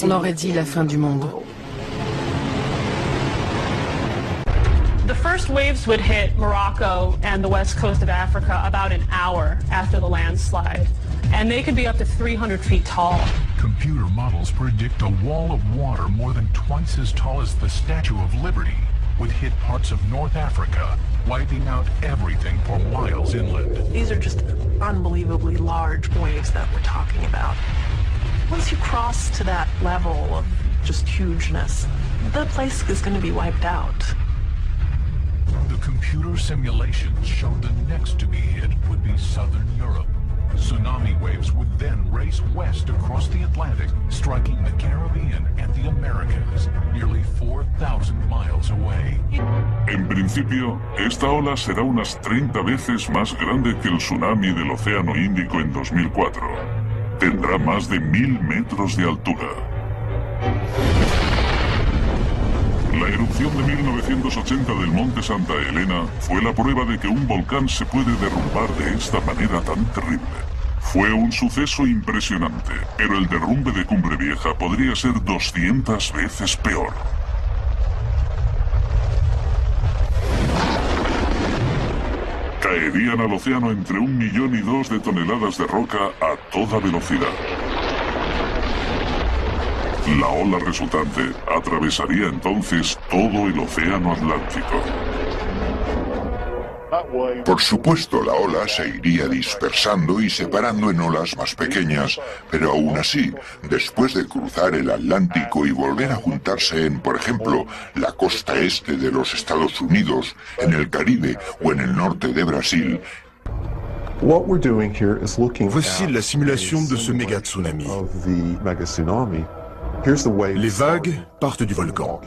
On aurait dit la fin du monde. The first waves would hit Morocco and the west coast of Africa about an hour after the landslide, and they could be up to 300 feet tall. Computer models predict a wall of water more than twice as tall as the Statue of Liberty would hit parts of North Africa, wiping out everything for miles inland. These are just unbelievably large waves that we're talking about. Once you cross to that level of just hugeness, the place is going to be wiped out. The computer simulations showed the next to be hit would be Southern Europe. Tsunami waves would then race west across the Atlantic, striking the Caribbean and the Americas, nearly 4,000 miles away. En principio, esta ola será unas 30 veces más grande que el tsunami del Océano Índico en 2004. Tendrá más de 1000 metros de altura. La erupción de 1980 del Monte Santa Elena fue la prueba de que un volcán se puede derrumbar de esta manera tan terrible. Fue un suceso impresionante, pero el derrumbe de Cumbre Vieja podría ser 200 veces peor. Caerían al océano entre 1,2 millones de toneladas de roca a toda velocidad. La ola resultante atravesaría entonces todo el océano Atlántico. Por supuesto, la ola se iría dispersando y separando en olas más pequeñas, pero aún así, después de cruzar el Atlántico y volver a juntarse en, por ejemplo, la costa este de los Estados Unidos, en el Caribe o en el norte de Brasil, voici la simulation de ce méga tsunami. Les vagues partent du volcan.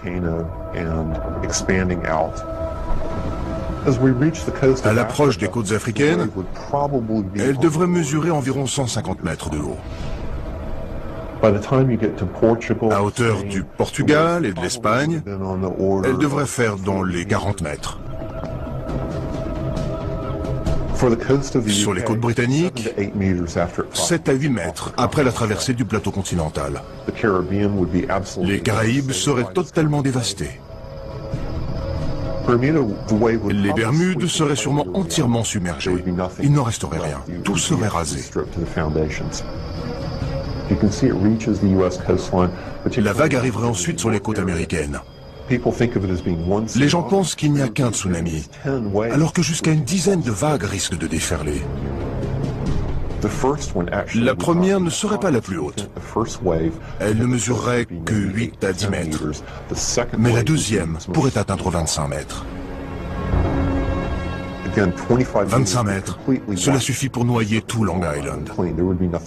À l'approche des côtes africaines, elles devraient mesurer environ 150 mètres de haut. À hauteur du Portugal et de l'Espagne, elles devraient faire dans les 40 mètres. Sur les côtes britanniques, 7 à 8 mètres après la traversée du plateau continental. Les Caraïbes seraient totalement dévastés. Les Bermudes seraient sûrement entièrement submergées. Il n'en resterait rien. Tout serait rasé. La vague arriverait ensuite sur les côtes américaines. Les gens pensent qu'il n'y a qu'un tsunami, alors que jusqu'à une dizaine de vagues risquent de déferler. La première ne serait pas la plus haute. Elle ne mesurerait que 8 à 10 mètres. Mais la deuxième pourrait atteindre 25 mètres. 25 mètres, cela suffit pour noyer tout Long Island.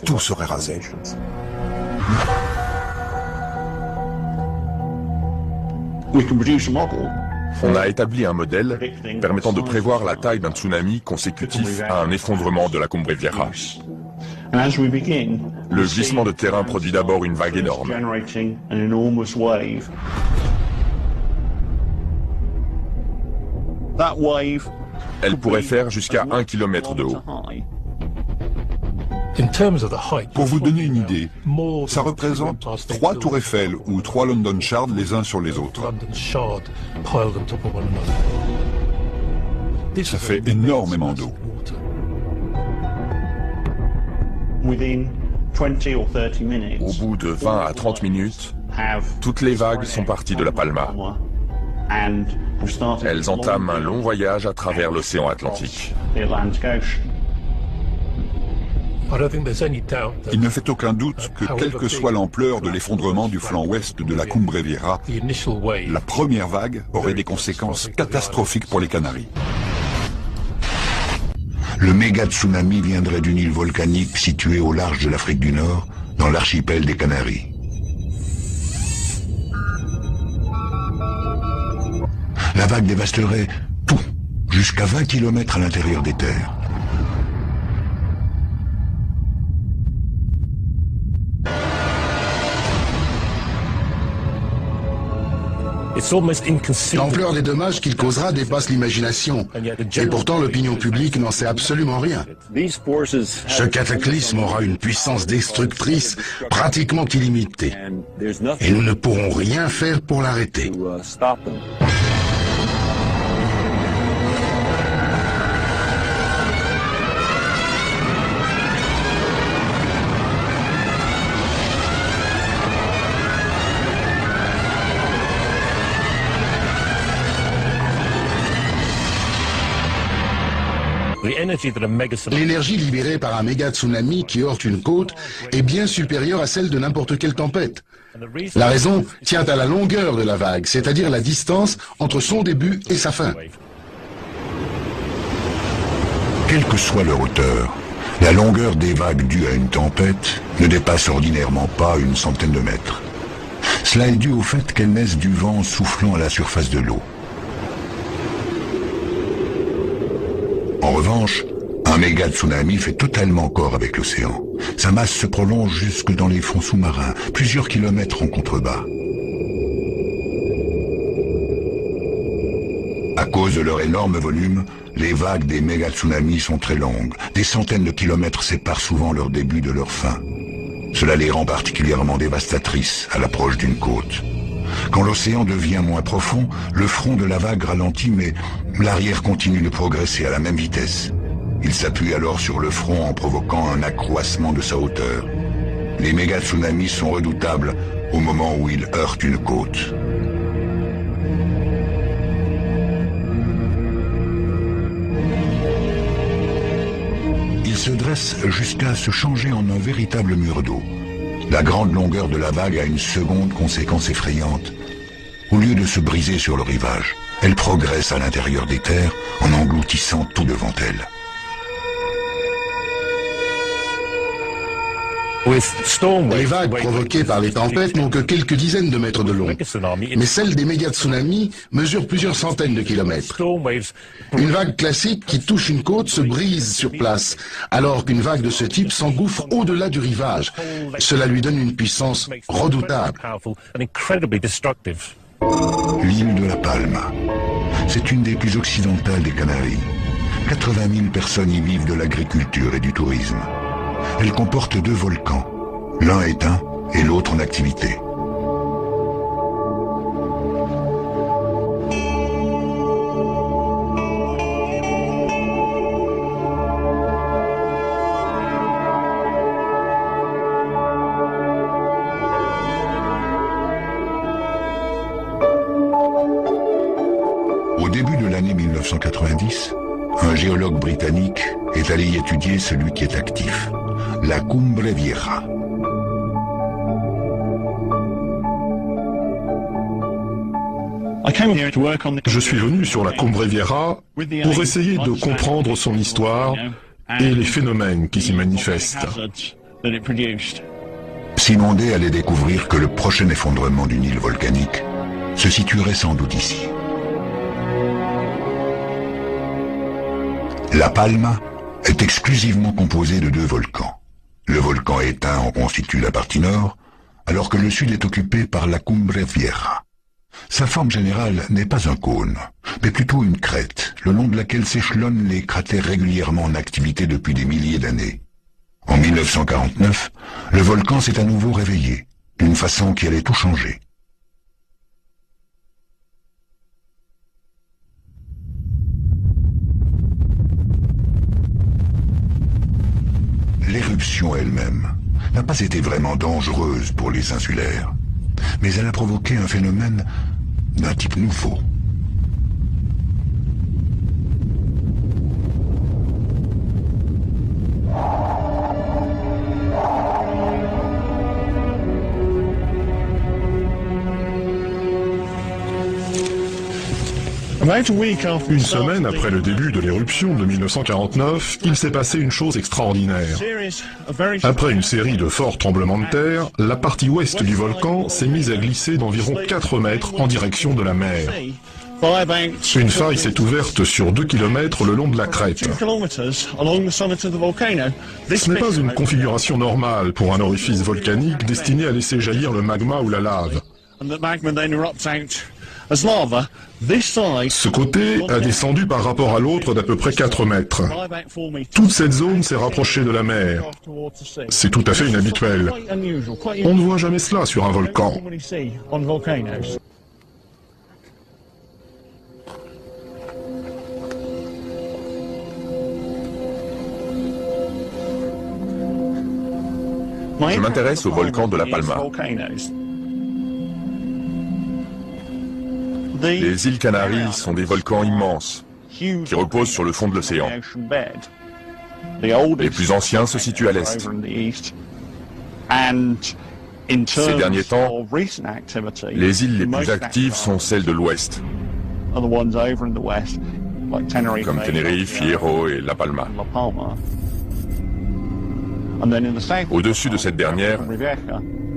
Tout serait rasé. On a établi un modèle permettant de prévoir la taille d'un tsunami consécutif à un effondrement de la Cumbre Vieja. Le glissement de terrain produit d'abord une vague énorme. Elle pourrait faire jusqu'à 1 km de haut. Pour vous donner une idée, ça représente 3 tours Eiffel ou 3 London Shard les uns sur les autres. Ça fait énormément d'eau. Au bout de 20 à 30 minutes, toutes les vagues sont parties de La Palma. Elles entament un long voyage à travers l'océan Atlantique. Il ne fait aucun doute que quelle que soit l'ampleur de l'effondrement du flanc ouest de la Cumbre Vieja, la première vague aurait des conséquences catastrophiques pour les Canaries. le méga tsunami viendrait d'une île volcanique située au large de l'Afrique du Nord, dans l'archipel des Canaries. La vague dévasterait tout, jusqu'à 20 km à l'intérieur des terres. L'ampleur des dommages qu'il causera dépasse l'imagination. Et pourtant, l'opinion publique n'en sait absolument rien. Ce cataclysme aura une puissance destructrice pratiquement illimitée. Et nous ne pourrons rien faire pour l'arrêter. L'énergie libérée par un méga tsunami qui heurte une côte est bien supérieure à celle de n'importe quelle tempête. La raison tient à la longueur de la vague, c'est-à-dire la distance entre son début et sa fin. Quelle que soit leur hauteur, la longueur des vagues dues à une tempête ne dépasse ordinairement pas une centaine de mètres. Cela est dû au fait qu'elles naissent du vent soufflant à la surface de l'eau. En revanche, un méga tsunami fait totalement corps avec l'océan. Sa masse se prolonge jusque dans les fonds sous-marins, plusieurs kilomètres en contrebas. À cause de leur énorme volume, les vagues des méga tsunamis sont très longues. Des centaines de kilomètres séparent souvent leur début de leur fin. Cela les rend particulièrement dévastatrices à l'approche d'une côte. Quand l'océan devient moins profond, le front de la vague ralentit, mais l'arrière continue de progresser à la même vitesse. Il s'appuie alors sur le front en provoquant un accroissement de sa hauteur. Les méga tsunamis sont redoutables au moment où ils heurtent une côte. Ils se dressent jusqu'à se changer en un véritable mur d'eau. La grande longueur de la vague a une seconde conséquence effrayante. Au lieu de se briser sur le rivage, elle progresse à l'intérieur des terres en engloutissant tout devant elle. Les vagues provoquées par les tempêtes n'ont que quelques dizaines de mètres de long, mais celles des méga tsunamis mesurent plusieurs centaines de kilomètres. Une vague classique qui touche une côte se brise sur place, alors qu'une vague de ce type s'engouffre au-delà du rivage. Cela lui donne une puissance redoutable. L'île de la Palma. C'est une des plus occidentales des Canaries. 80 000 personnes y vivent de l'agriculture et du tourisme. Elle comporte 2 volcans. L'un éteint et l'autre en activité. Au début de l'année 1990, un géologue britannique est allé y étudier celui qui est actif, la Cumbre Vieja. Je suis venu sur la Cumbre Vieja pour essayer de comprendre son histoire et les phénomènes qui s'y manifestent. Simon Day allait découvrir que le prochain effondrement d'une île volcanique se situerait sans doute ici. La Palma est exclusivement composée de 2 volcans. Le volcan éteint en constitue la partie nord, alors que le sud est occupé par la Cumbre Vieja. Sa forme générale n'est pas un cône, mais plutôt une crête, le long de laquelle s'échelonnent les cratères régulièrement en activité depuis des milliers d'années. En 1949, le volcan s'est à nouveau réveillé, d'une façon qui allait tout changer. L'éruption elle-même n'a pas été vraiment dangereuse pour les insulaires, mais elle a provoqué un phénomène d'un type nouveau. Une semaine après le début de l'éruption de 1949, il s'est passé une chose extraordinaire. Après une série de forts tremblements de terre, la partie ouest du volcan s'est mise à glisser d'environ 4 mètres en direction de la mer. Une faille s'est ouverte sur 2 km le long de la crête. Ce n'est pas une configuration normale pour un orifice volcanique destiné à laisser jaillir le magma ou la lave. Ce côté a descendu par rapport à l'autre d'à peu près 4 mètres. Toute cette zone s'est rapprochée de la mer. C'est tout à fait inhabituel. On ne voit jamais cela sur un volcan. Je m'intéresse au volcan de La Palma. Les îles Canaries sont des volcans immenses qui reposent sur le fond de l'océan. Les plus anciens se situent à l'est. Ces derniers temps, les îles les plus actives sont celles de l'ouest, comme Tenerife, Hierro et La Palma. Au-dessus de cette dernière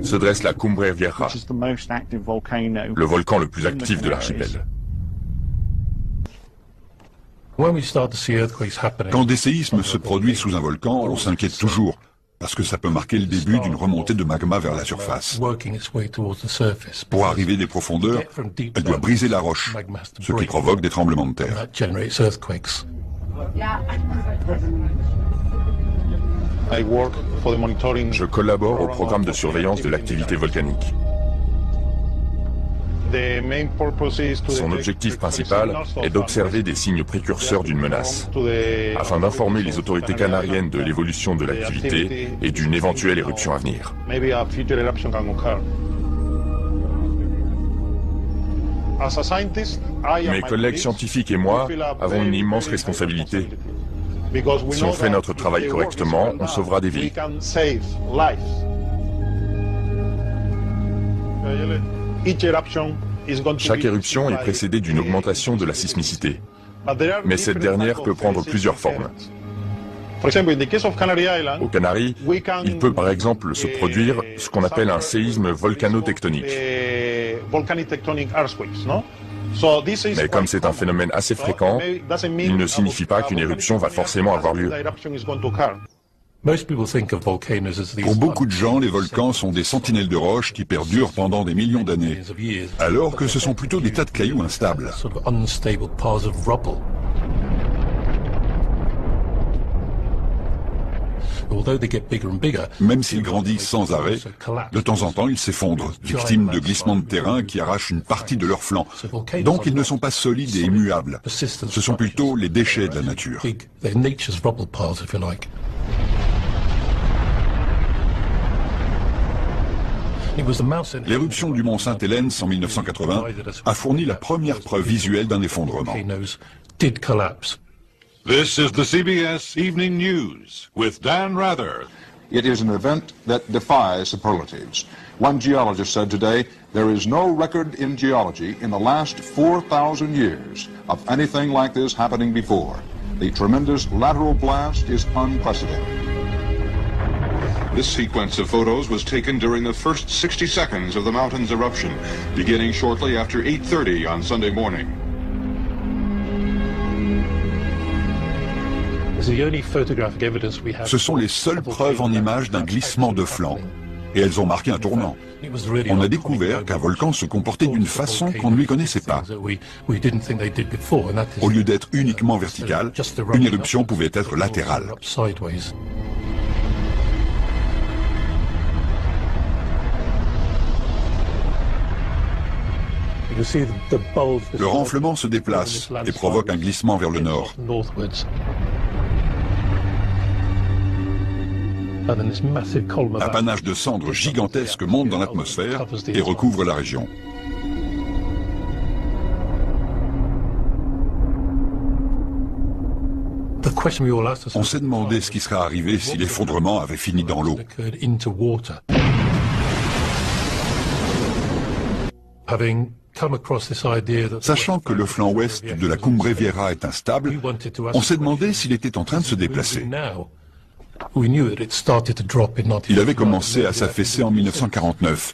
se dresse la Cumbre Vieja, le volcan le plus actif de l'archipel. Quand des séismes se produisent sous un volcan, on s'inquiète toujours, parce que ça peut marquer le début d'une remontée de magma vers la surface. Pour arriver des profondeurs, elle doit briser la roche, ce qui provoque des tremblements de terre. Je collabore au programme de surveillance de l'activité volcanique. Son objectif principal est d'observer des signes précurseurs d'une menace, afin d'informer les autorités canariennes de l'évolution de l'activité et d'une éventuelle éruption à venir. Mes collègues scientifiques et moi avons une immense responsabilité. Si on fait notre travail correctement, on sauvera des vies. Chaque éruption est précédée d'une augmentation de la sismicité, mais cette dernière peut prendre plusieurs formes. Aux Canaries, il peut par exemple se produire ce qu'on appelle un séisme volcanotectonique. Mais comme c'est un phénomène assez fréquent, il ne signifie pas qu'une éruption va forcément avoir lieu. Pour beaucoup de gens, les volcans sont des sentinelles de roches qui perdurent pendant des millions d'années, alors que ce sont plutôt des tas de cailloux instables. Même s'ils grandissent sans arrêt, de temps en temps ils s'effondrent, victimes de glissements de terrain qui arrachent une partie de leur flanc. Donc ils ne sont pas solides et immuables. Ce sont plutôt les déchets de la nature. L'éruption du mont Sainte-Hélène en 1980 a fourni la première preuve visuelle d'un effondrement. This is the CBS Evening News with Dan Rather. It is an event that defies superlatives. One geologist said today, there is no record in geology in the last 4,000 years of anything like this happening before. The tremendous lateral blast is unprecedented. This sequence of photos was taken during the first 60 seconds of the mountain's eruption, beginning shortly after 8:30 on Sunday morning. Ce sont les seules preuves en images d'un glissement de flanc, et elles ont marqué un tournant. On a découvert qu'un volcan se comportait d'une façon qu'on ne lui connaissait pas. Au lieu d'être uniquement verticale, une éruption pouvait être latérale. Le renflement se déplace et provoque un glissement vers le nord. Un panache de cendres gigantesques monte dans l'atmosphère et recouvre la région. On s'est demandé ce qui serait arrivé si l'effondrement avait fini dans l'eau. Sachant que le flanc ouest de la Cumbre Vieja est instable, on s'est demandé s'il était en train de se déplacer. Il avait commencé à s'affaisser en 1949,